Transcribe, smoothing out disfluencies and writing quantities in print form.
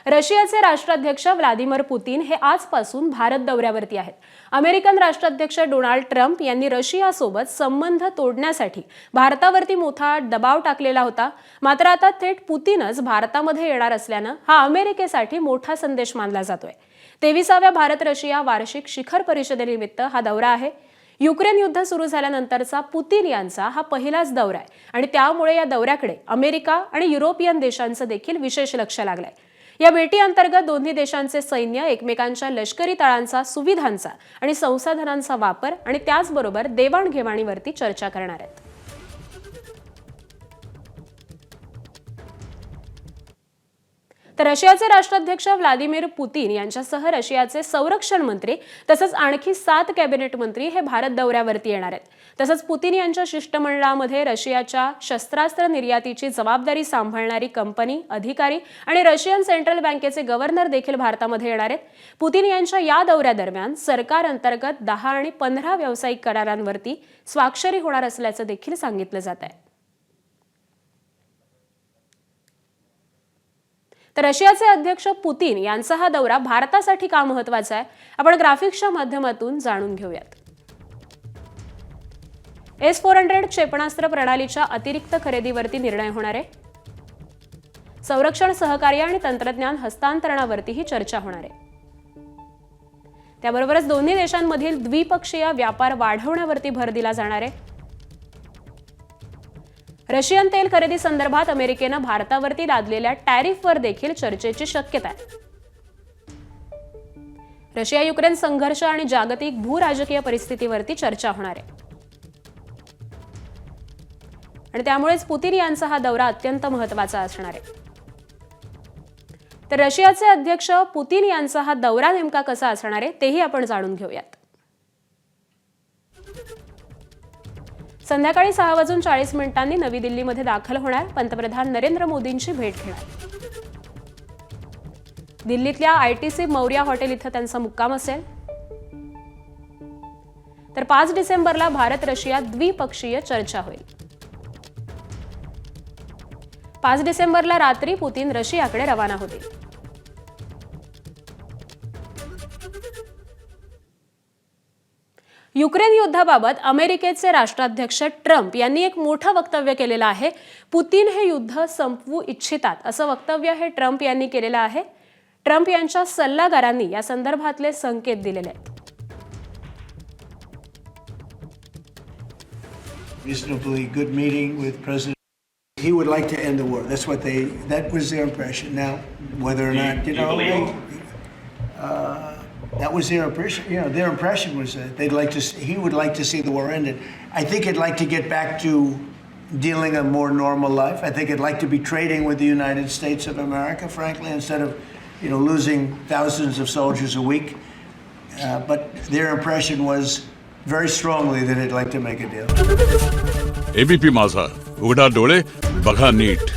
रशियाचे राष्ट्राध्यक्ष Vladimir Putin हे आजपासून भारत दौऱ्यावरती आहेत। अमेरिकन राष्ट्राध्यक्ष डोनाल्ड ट्रम्प यांनी रशियासोबत संबंध तोडण्यासाठी भारतावरती मोठा दबाव टाकलेला होता। मात्र आता थेट पुतीनच भारतामध्ये येणार असल्यानं हा अमेरिकेसाठी मोठा संदेश मानला जातोय। 23व्या भारत रशिया वार्षिक शिखर परिषदेनिमित्त हा दौरा आहे। युक्रेन युद्ध सुरू झाल्यानंतरचा पुतीन यांचा हा पहिलाच दौरा आहे आणि त्यामुळे या दौऱ्याकडे अमेरिका आणि युरोपियन देशांचं देखील विशेष लक्ष लागलंय। या भेटी अंतर्गत दोन्ही देशांचे सैन्य एकमेकांच्या लष्करी तळांचा, सुविधांचा आणि संसाधनांचा वापर आणि त्याचबरोबर देवाणघेवाणीवरती चर्चा करणार आहेत। तर रशियाचे राष्ट्राध्यक्ष व्लादिमीर पुतीन यांच्यासह रशियाचे संरक्षण मंत्री तसंच आणखी 7 कॅबिनेट मंत्री हे भारत दौऱ्यावरती येणार आहेत। तसंच पुतीन यांच्या शिष्टमंडळामध्ये रशियाच्या शस्त्रास्त्र निर्यातीची जबाबदारी सांभाळणारी कंपनी, अधिकारी आणि रशियन सेंट्रल बँकेचे गव्हर्नर देखील भारतामध्ये येणार आहेत। पुतीन यांच्या या दौऱ्यादरम्यान सरकार अंतर्गत 10 आणि 15 व्यावसायिक करारांवरती स्वाक्षरी होणार असल्याचं देखील सांगितलं जात आहे। तर रशियाचे अध्यक्ष पुतीन यांचा हा दौरा भारतासाठी का महत्त्वाचा आहे, आपण ग्राफिक्सच्या माध्यमातून जाणून घेऊयात। S-400 क्षेपणास्त्र प्रणालीच्या अतिरिक्त खरेदीवरती निर्णय होणार आहे। संरक्षण सहकार्य आणि तंत्रज्ञान हस्तांतरणावरतीही चर्चा होणार आहे। त्याबरोबरच दोन्ही देशांमधील द्विपक्षीय व्यापार वाढवण्यावरती भर दिला जाणार आहे। रशियन तेल खरेदी संदर्भात अमेरिकेनं भारतावरती लादलेल्या टॅरिफवर देखील चर्चेची शक्यता आहे। रशिया युक्रेन संघर्ष आणि जागतिक भूराजकीय परिस्थितीवरती चर्चा होणार आहे आणि त्यामुळेच पुतीन यांचा हा दौरा अत्यंत महत्त्वाचा असणार आहे। तर रशियाचे अध्यक्ष पुतीन यांचा हा दौरा नेमका कसा असणार आहे तेही आपण जाणून घेऊयात। संध्याकाळी 6:40 नवी दिल्लीमध्ये दाखल होणार पंतप्रधान नरेंद्र मोदींची भेट घेणार। दिल्लीतल्या ITC मौर्या हॉटेल इथं त्यांचा मुक्काम असेल। तर 5 डिसेंबरला भारत रशिया द्विपक्षीय चर्चा होईल। 5 डिसेंबरला रात्री पुतीन रशियाकडे रवाना होतील। युक्रेन युद्धाबाबत अमेरिकेचे राष्ट्राध्यक्ष ट्रम्प यांनी एक मोठं वक्तव्य केलेलं आहे। पुतीन हे युद्ध संपवू इच्छितात असं वक्तव्य हे ट्रम्प यांनी केलेलं आहे। ट्रम्प यांच्या सल्लागारांनी या संदर्भातले संकेत दिलेले आहेत। Reasonably good meeting with President. He would like to end the war. That was their impression. Now, whether or not, that was their impression. Their impression was that he would like to see the war ended. I think he'd like to get back to dealing a more normal life. I think he'd like to be trading with the United States of America, frankly, instead of, losing thousands of soldiers a week. But their impression was very strongly that he'd like to make a deal. ABP माझा, उघडा डोळे बघा नीट।